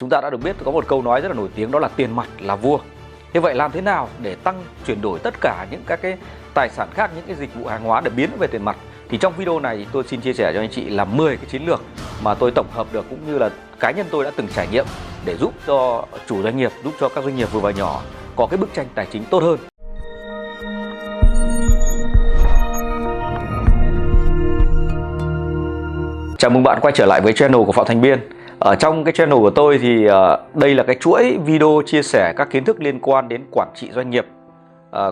Chúng ta đã được biết có một câu nói rất là nổi tiếng, đó là tiền mặt là vua. Thế vậy làm thế nào để tăng chuyển đổi tất cả những các cái tài sản khác, những cái dịch vụ hàng hóa để biến nó về tiền mặt? Thì trong video này tôi xin chia sẻ cho anh chị là 10 cái chiến lược mà tôi tổng hợp được cũng như là cá nhân tôi đã từng trải nghiệm để giúp cho chủ doanh nghiệp, giúp cho các doanh nghiệp vừa và nhỏ có cái bức tranh tài chính tốt hơn. Chào mừng bạn quay trở lại với channel của Phạm Thành Biên. Ở trong cái channel của tôi thì đây là cái chuỗi video chia sẻ các kiến thức liên quan đến quản trị doanh nghiệp,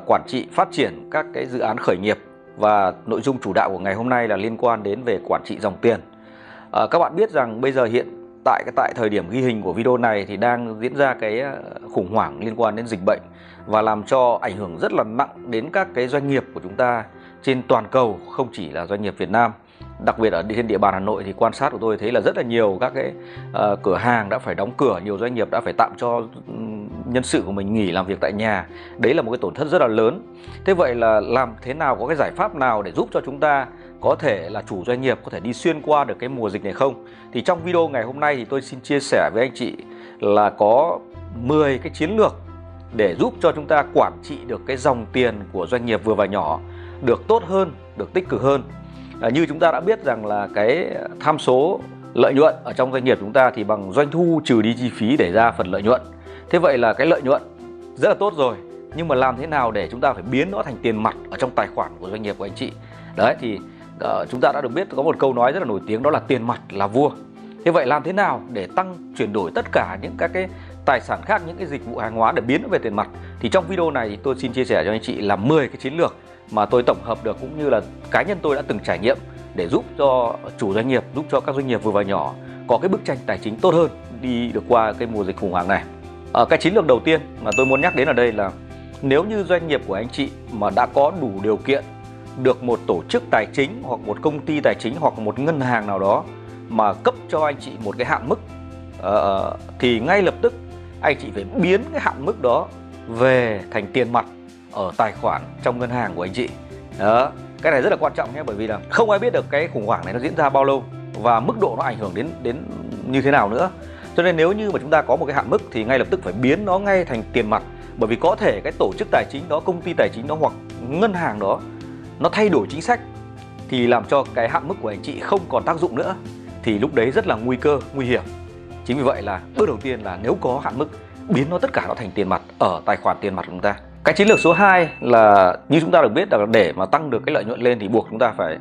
quản trị phát triển các cái dự án khởi nghiệp, và nội dung chủ đạo của ngày hôm nay là liên quan đến về quản trị dòng tiền. Các bạn biết rằng bây giờ hiện tại thời điểm ghi hình của video này thì đang diễn ra cái khủng hoảng liên quan đến dịch bệnh và làm cho ảnh hưởng rất là nặng đến các cái doanh nghiệp của chúng ta trên toàn cầu, không chỉ là doanh nghiệp Việt Nam. Đặc biệt ở trên địa bàn Hà Nội thì quan sát của tôi thấy là rất là nhiều các cái cửa hàng đã phải đóng cửa, nhiều doanh nghiệp đã phải tạm cho nhân sự của mình nghỉ làm việc tại nhà. Đấy là một cái tổn thất rất là lớn. Thế vậy là làm thế nào, có cái giải pháp nào để giúp cho chúng ta có thể là chủ doanh nghiệp có thể đi xuyên qua được cái mùa dịch này không? Thì trong video ngày hôm nay thì tôi xin chia sẻ với anh chị là có 10 cái chiến lược để giúp cho chúng ta quản trị được cái dòng tiền của doanh nghiệp vừa và nhỏ được tốt hơn, được tích cực hơn. Như chúng ta đã biết rằng là cái tham số lợi nhuận ở trong doanh nghiệp chúng ta thì bằng doanh thu trừ đi chi phí để ra phần lợi nhuận. Thế vậy là cái lợi nhuận rất là tốt rồi, nhưng mà làm thế nào để chúng ta phải biến nó thành tiền mặt ở trong tài khoản của doanh nghiệp của anh chị? Đấy thì chúng ta đã được biết có một câu nói rất là nổi tiếng, đó là tiền mặt là vua. Thế vậy làm thế nào để tăng chuyển đổi tất cả những các cái tài sản khác, những cái dịch vụ hàng hóa để biến nó về tiền mặt? Thì trong video này thì tôi xin chia sẻ cho anh chị là 10 cái chiến lược mà tôi tổng hợp được cũng như là cá nhân tôi đã từng trải nghiệm để giúp cho chủ doanh nghiệp, giúp cho các doanh nghiệp vừa và nhỏ có cái bức tranh tài chính tốt hơn, đi được qua cái mùa dịch khủng hoảng này. Cái chiến lược đầu tiên mà tôi muốn nhắc đến ở đây là nếu như doanh nghiệp của anh chị mà đã có đủ điều kiện được một tổ chức tài chính hoặc một công ty tài chính hoặc một ngân hàng nào đó mà cấp cho anh chị một cái hạn mức, thì ngay lập tức anh chị phải biến cái hạn mức đó về thành tiền mặt ở tài khoản trong ngân hàng của anh chị. Đó, cái này rất là quan trọng nhé, bởi vì là không ai biết được cái khủng hoảng này nó diễn ra bao lâu và mức độ nó ảnh hưởng đến như thế nào nữa. Cho nên nếu như mà chúng ta có một cái hạn mức thì ngay lập tức phải biến nó ngay thành tiền mặt, bởi vì có thể cái tổ chức tài chính đó, công ty tài chính đó hoặc ngân hàng đó nó thay đổi chính sách thì làm cho cái hạn mức của anh chị không còn tác dụng nữa, thì lúc đấy rất là nguy hiểm. Chính vì vậy là bước đầu tiên là nếu có hạn mức, biến nó tất cả nó thành tiền mặt ở tài khoản tiền mặt của chúng ta. Cái chiến lược số 2 là như chúng ta được biết là để mà tăng được cái lợi nhuận lên thì buộc chúng ta phải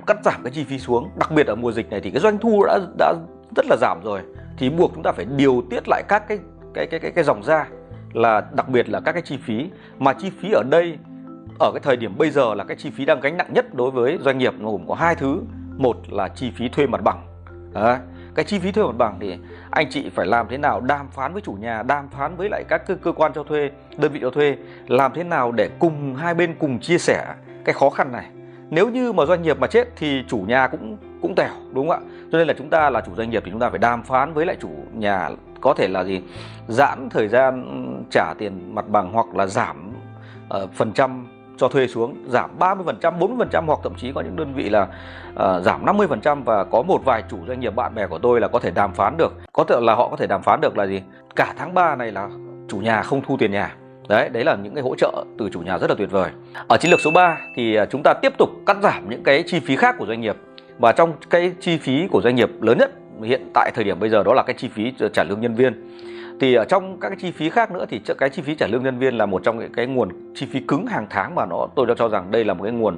cắt giảm cái chi phí xuống. Đặc biệt ở mùa dịch này thì cái doanh thu đã rất là giảm rồi, thì buộc chúng ta phải điều tiết lại các cái dòng ra, là đặc biệt là các cái chi phí. Mà chi phí ở đây ở cái thời điểm bây giờ là cái chi phí đang gánh nặng nhất đối với doanh nghiệp, nó gồm có hai thứ. Một là chi phí thuê mặt bằng. Đấy, cái chi phí thuê mặt bằng thì anh chị phải làm thế nào đàm phán với chủ nhà, đàm phán với lại các cơ quan cho thuê, đơn vị cho thuê, làm thế nào để cùng hai bên cùng chia sẻ cái khó khăn này. Nếu như mà doanh nghiệp mà chết thì chủ nhà cũng tèo, đúng không ạ? Cho nên là chúng ta là chủ doanh nghiệp thì chúng ta phải đàm phán với lại chủ nhà, có thể là giãn thời gian trả tiền mặt bằng, hoặc là giảm phần trăm cho thuê xuống, giảm 30%, 40%, hoặc thậm chí có những đơn vị là giảm 50%. Và có một vài chủ doanh nghiệp bạn bè của tôi là có thể đàm phán được, họ có thể đàm phán được là cả tháng 3 này là chủ nhà không thu tiền nhà. Đấy là những cái hỗ trợ từ chủ nhà rất là tuyệt vời. Ở chiến lược số 3 thì chúng ta tiếp tục cắt giảm những cái chi phí khác của doanh nghiệp. Và trong cái chi phí của doanh nghiệp lớn nhất hiện tại thời điểm bây giờ đó là cái chi phí trả lương nhân viên. Thì ở trong các cái chi phí khác nữa thì cái chi phí trả lương nhân viên là một trong cái nguồn chi phí cứng hàng tháng mà tôi đã cho rằng đây là một cái nguồn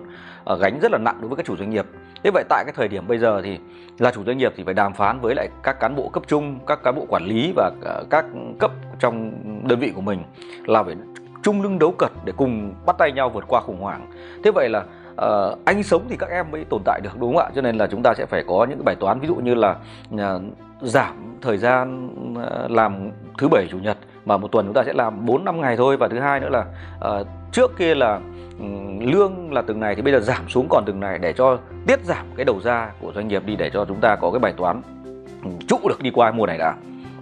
gánh rất là nặng đối với các chủ doanh nghiệp. Thế vậy tại cái thời điểm bây giờ thì là chủ doanh nghiệp thì phải đàm phán với lại các cán bộ cấp trung, các cán bộ quản lý và các cấp trong đơn vị của mình là phải chung lưng đấu cật để cùng bắt tay nhau vượt qua khủng hoảng. Thế vậy là anh sống thì các em mới tồn tại được, đúng không ạ? Cho nên là chúng ta sẽ phải có những cái bài toán, ví dụ như là giảm thời gian làm thứ bảy chủ nhật, mà một tuần chúng ta sẽ làm 4-5 ngày thôi. Và thứ hai nữa là trước kia là lương là từng này thì bây giờ giảm xuống còn từng này, để cho tiết giảm cái đầu ra của doanh nghiệp đi, để cho chúng ta có cái bài toán trụ được đi qua mùa này đã.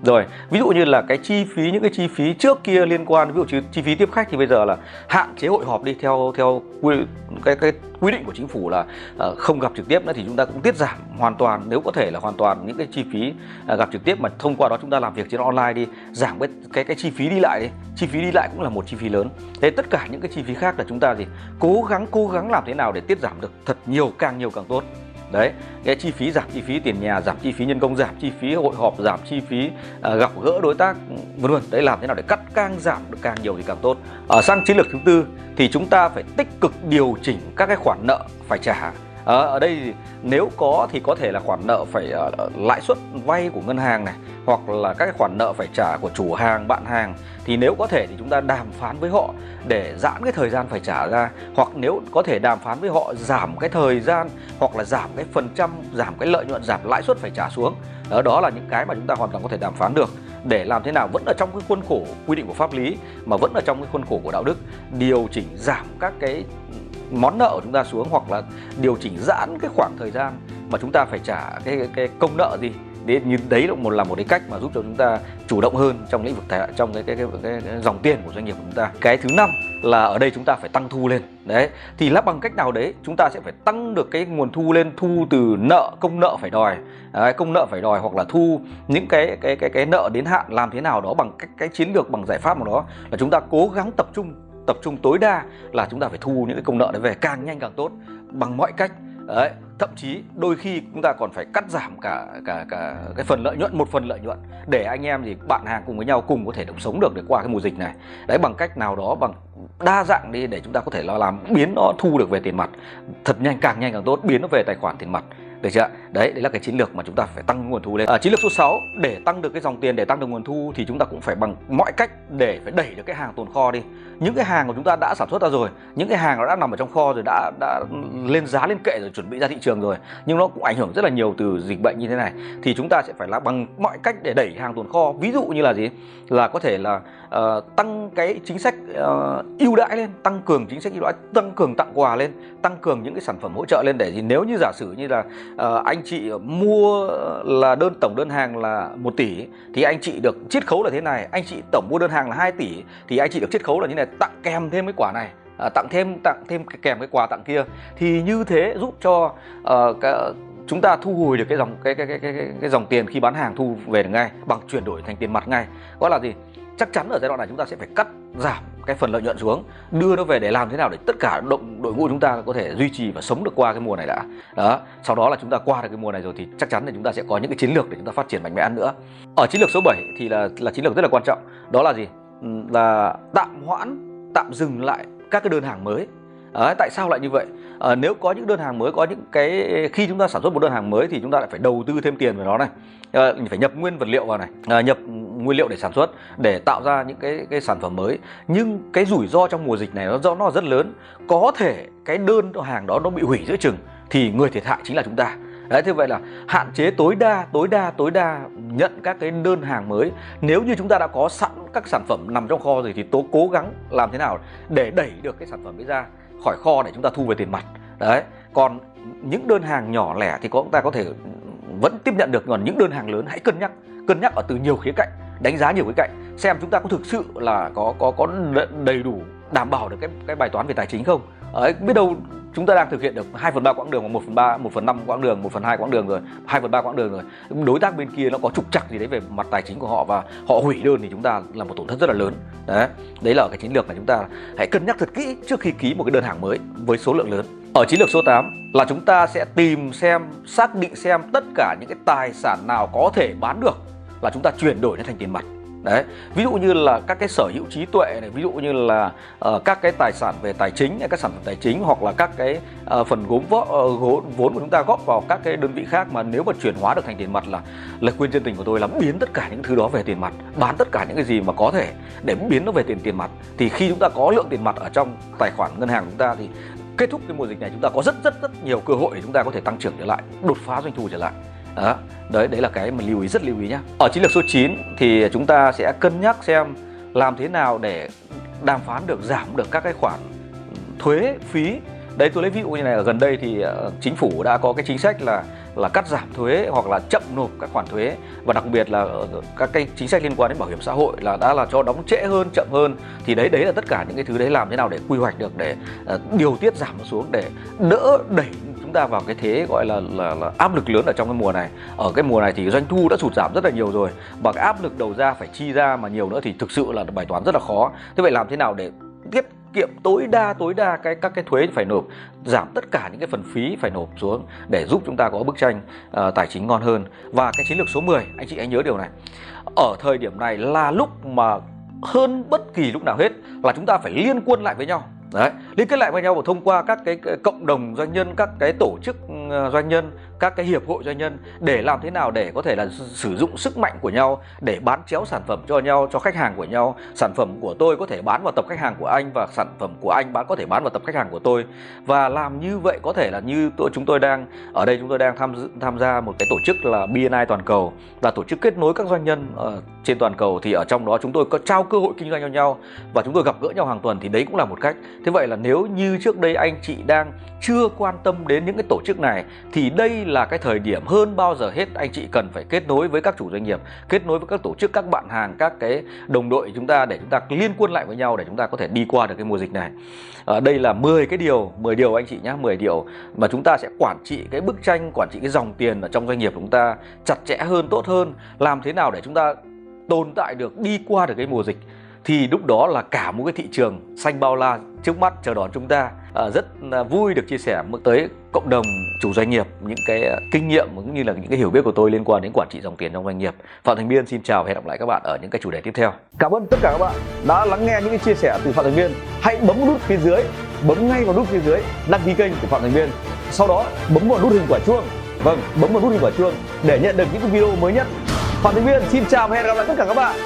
Rồi, ví dụ như là cái chi phí, những cái chi phí trước kia liên quan, ví dụ chi phí tiếp khách thì bây giờ là hạn chế hội họp đi, theo cái quy định của chính phủ là không gặp trực tiếp nữa, thì chúng ta cũng tiết giảm hoàn toàn, nếu có thể là hoàn toàn những cái chi phí gặp trực tiếp, mà thông qua đó chúng ta làm việc trên online đi, giảm cái chi phí đi lại đi. Chi phí đi lại cũng là một chi phí lớn. Thế tất cả những cái chi phí khác là chúng ta gì cố gắng làm thế nào để tiết giảm được thật nhiều càng tốt. Đấy, cái chi phí, giảm chi phí tiền nhà, giảm chi phí nhân công, giảm chi phí hội họp, giảm chi phí gặp gỡ đối tác, vân vân. Đấy, làm thế nào để càng giảm được càng nhiều thì càng tốt. Sang chiến lược thứ tư thì chúng ta phải tích cực điều chỉnh các cái khoản nợ phải trả. Ở đây thì nếu có thì có thể là khoản nợ phải lãi suất vay của ngân hàng này, hoặc là các cái khoản nợ phải trả của chủ hàng, bạn hàng, thì nếu có thể thì chúng ta đàm phán với họ để giãn cái thời gian phải trả ra, hoặc nếu có thể đàm phán với họ giảm cái thời gian, hoặc là giảm cái phần trăm, giảm cái lợi nhuận, giảm lãi suất phải trả xuống. Đó là những cái mà chúng ta hoàn toàn có thể đàm phán được, để làm thế nào vẫn ở trong cái khuôn khổ quy định của pháp lý, mà vẫn ở trong cái khuôn khổ của đạo đức, điều chỉnh giảm các cái món nợ của chúng ta xuống, hoặc là điều chỉnh giãn cái khoảng thời gian mà chúng ta phải trả cái công nợ gì. Đấy là một cái cách mà giúp cho chúng ta chủ động hơn trong lĩnh vực trong cái dòng tiền của doanh nghiệp của chúng ta. Cái thứ năm là ở đây chúng ta phải tăng thu lên. Đấy, thì là bằng cách nào đấy chúng ta sẽ phải tăng được cái nguồn thu lên, thu từ nợ, công nợ phải đòi. Đấy, công nợ phải đòi, hoặc là thu những cái nợ đến hạn, làm thế nào đó bằng cái chiến lược, bằng giải pháp nào đó, là chúng ta cố gắng tập trung tối đa là chúng ta phải thu những cái công nợ đấy về càng nhanh càng tốt, bằng mọi cách. Đấy, thậm chí đôi khi chúng ta còn phải cắt giảm cả cái phần lợi nhuận, một phần lợi nhuận, để anh em bạn hàng cùng với nhau cùng có thể sống được qua cái mùa dịch này. Đấy, bằng cách nào đó, bằng đa dạng đi, để chúng ta có thể làm biến nó thu được về tiền mặt thật nhanh, càng nhanh càng tốt, biến nó về tài khoản tiền mặt. Được chưa? Đấy là cái chiến lược mà chúng ta phải tăng nguồn thu lên. Chiến lược số 6, để tăng được cái dòng tiền, để tăng được nguồn thu, thì chúng ta cũng phải bằng mọi cách để phải đẩy được cái hàng tồn kho đi. Những cái hàng của chúng ta đã sản xuất ra rồi, những cái hàng nó đã nằm ở trong kho rồi, đã lên giá, lên kệ rồi, chuẩn bị ra thị trường rồi, nhưng nó cũng ảnh hưởng rất là nhiều từ dịch bệnh như thế này, thì chúng ta sẽ phải làm bằng mọi cách để đẩy hàng tồn kho. Ví dụ như là gì? Là có thể là tăng cái chính sách ưu đãi lên, tăng cường chính sách ưu đãi, tăng cường tặng quà lên, tăng cường những cái sản phẩm hỗ trợ lên, để thì nếu như giả sử như là anh chị mua là tổng đơn hàng là 1 tỷ thì anh chị được chiết khấu là thế này, anh chị tổng mua đơn hàng là 2 tỷ thì anh chị được chiết khấu là như này, tặng kèm thêm cái quả này, tặng thêm kèm cái quà tặng kia, thì như thế giúp cho chúng ta thu hồi được cái dòng tiền khi bán hàng, thu về được ngay bằng chuyển đổi thành tiền mặt ngay. Gọi là gì? Chắc chắn ở giai đoạn này chúng ta sẽ phải cắt giảm cái phần lợi nhuận xuống, đưa nó về, để làm thế nào để tất cả đội ngũ chúng ta có thể duy trì và sống được qua cái mùa này đã. Đó, sau đó là chúng ta qua được cái mùa này rồi thì chắc chắn là chúng ta sẽ có những cái chiến lược để chúng ta phát triển mạnh mẽ hơn nữa. Ở chiến lược số 7 thì là chiến lược rất là quan trọng. Đó là gì? Là tạm dừng lại các cái đơn hàng mới. Tại sao lại như vậy? Nếu có những đơn hàng mới, có những khi chúng ta sản xuất một đơn hàng mới thì chúng ta lại phải đầu tư thêm tiền vào nó này, phải nhập nguyên vật liệu vào này, nhập nguyên liệu để sản xuất, để tạo ra những cái sản phẩm mới. Nhưng cái rủi ro trong mùa dịch này nó rất lớn, có thể cái đơn hàng đó nó bị hủy giữa chừng, thì người thiệt hại chính là chúng ta. Đấy, thế vậy là hạn chế tối đa nhận các cái đơn hàng mới. Nếu như chúng ta đã có sẵn các sản phẩm nằm trong kho rồi thì cố gắng làm thế nào để đẩy được cái sản phẩm ấy ra khỏi kho để chúng ta thu về tiền mặt. Đấy, còn những đơn hàng nhỏ lẻ thì chúng ta có thể vẫn tiếp nhận được, còn những đơn hàng lớn hãy cân nhắc ở từ nhiều khía cạnh, đánh giá nhiều khía cạnh, xem chúng ta có thực sự là có đầy đủ đảm bảo được cái bài toán về tài chính không. Biết đâu chúng ta đang thực hiện được 2/3 quãng đường, hoặc 1/3, 1/5 quãng đường, 1/2 quãng đường rồi, 2/3 quãng đường rồi, đối tác bên kia nó có trục trặc gì đấy về mặt tài chính của họ và họ hủy đơn thì chúng ta là một tổn thất rất là lớn. Đấy là cái chiến lược mà chúng ta hãy cân nhắc thật kỹ trước khi ký một cái đơn hàng mới với số lượng lớn. Ở chiến lược số 8 là chúng ta sẽ tìm xem, xác định xem tất cả những cái tài sản nào có thể bán được là chúng ta chuyển đổi nó thành tiền mặt. Đấy, ví dụ như là các cái sở hữu trí tuệ này, ví dụ như là các cái tài sản về tài chính, các sản phẩm tài chính, hoặc là các cái phần vốn của chúng ta góp vào các cái đơn vị khác, mà nếu mà chuyển hóa được thành tiền mặt là lời khuyên chân tình của tôi là biến tất cả những thứ đó về tiền mặt, bán tất cả những cái gì mà có thể để biến nó về tiền mặt. Thì khi chúng ta có lượng tiền mặt ở trong tài khoản ngân hàng của chúng ta thì kết thúc cái mùa dịch này chúng ta có rất nhiều cơ hội để chúng ta có thể tăng trưởng trở lại, đột phá doanh thu trở lại. Đấy là cái mà rất lưu ý nhé. Ở chiến lược số 9 thì chúng ta sẽ cân nhắc xem làm thế nào để đàm phán được giảm được các cái khoản thuế phí Đấy, tôi lấy ví dụ như này, ở gần đây thì chính phủ đã có cái chính sách là cắt giảm thuế hoặc là chậm nộp các khoản thuế, và đặc biệt là các cái chính sách liên quan đến bảo hiểm xã hội đã là cho đóng trễ hơn, chậm hơn. Thì đấy là tất cả những cái thứ đấy làm thế nào để quy hoạch được, để điều tiết giảm nó xuống, để đỡ đẩy chúng ta vào cái thế gọi là áp lực lớn ở trong cái mùa này. Ở cái mùa này thì doanh thu đã sụt giảm rất là nhiều rồi, và cái áp lực đầu ra phải chi ra mà nhiều nữa thì thực sự là bài toán rất là khó. Thế vậy làm thế nào để tiết kiệm tối đa các cái thuế phải nộp, giảm tất cả những cái phần phí phải nộp xuống để giúp chúng ta có bức tranh tài chính ngon hơn. Và cái chiến lược số 10, anh chị hãy nhớ điều này, ở thời điểm này là lúc mà hơn bất kỳ lúc nào hết là chúng ta phải liên quân lại với nhau. Đấy, liên kết lại với nhau và thông qua các cái cộng đồng doanh nhân, các cái tổ chức doanh nhân, các cái hiệp hội doanh nhân, để làm thế nào để có thể là sử dụng sức mạnh của nhau để bán chéo sản phẩm cho nhau, cho khách hàng của nhau. Sản phẩm của tôi có thể bán vào tập khách hàng của anh, và sản phẩm của anh có thể bán vào tập khách hàng của tôi. Và làm như vậy có thể là như chúng tôi đang ở đây, chúng tôi đang tham gia một cái tổ chức là BNI toàn cầu, là tổ chức kết nối các doanh nhân trên toàn cầu. Thì ở trong đó chúng tôi có trao cơ hội kinh doanh cho nhau và chúng tôi gặp gỡ nhau hàng tuần, thì đấy cũng là một cách. Thế vậy là nếu như trước đây anh chị đang chưa quan tâm đến những cái tổ chức này, thì đây là cái thời điểm hơn bao giờ hết anh chị cần phải kết nối với các chủ doanh nghiệp, kết nối với các tổ chức, các bạn hàng, các cái đồng đội chúng ta, để chúng ta liên quân lại với nhau để chúng ta có thể đi qua được cái mùa dịch này. Đây là 10 điều anh chị nhé, 10 điều mà chúng ta sẽ quản trị cái bức tranh, quản trị cái dòng tiền ở trong doanh nghiệp của chúng ta chặt chẽ hơn, tốt hơn. Làm thế nào để chúng ta tồn tại được, đi qua được cái mùa dịch, thì lúc đó là cả một cái thị trường xanh bao la trước mắt chờ đón chúng ta. Rất vui được chia sẻ tới cộng đồng chủ doanh nghiệp những cái kinh nghiệm cũng như là những cái hiểu biết của tôi liên quan đến quản trị dòng tiền trong doanh nghiệp. Phạm Thành Biên xin chào và hẹn gặp lại các bạn ở những cái chủ đề tiếp theo. Cảm ơn tất cả các bạn đã lắng nghe những cái chia sẻ từ Phạm Thành Biên. Hãy bấm nút phía dưới, bấm ngay vào nút phía dưới đăng ký kênh của Phạm Thành Biên. Sau đó bấm vào nút hình quả chuông. Vâng, bấm vào nút hình quả chuông để nhận được những cái video mới nhất. Phạm Thành Biên xin chào và hẹn gặp lại tất cả các bạn.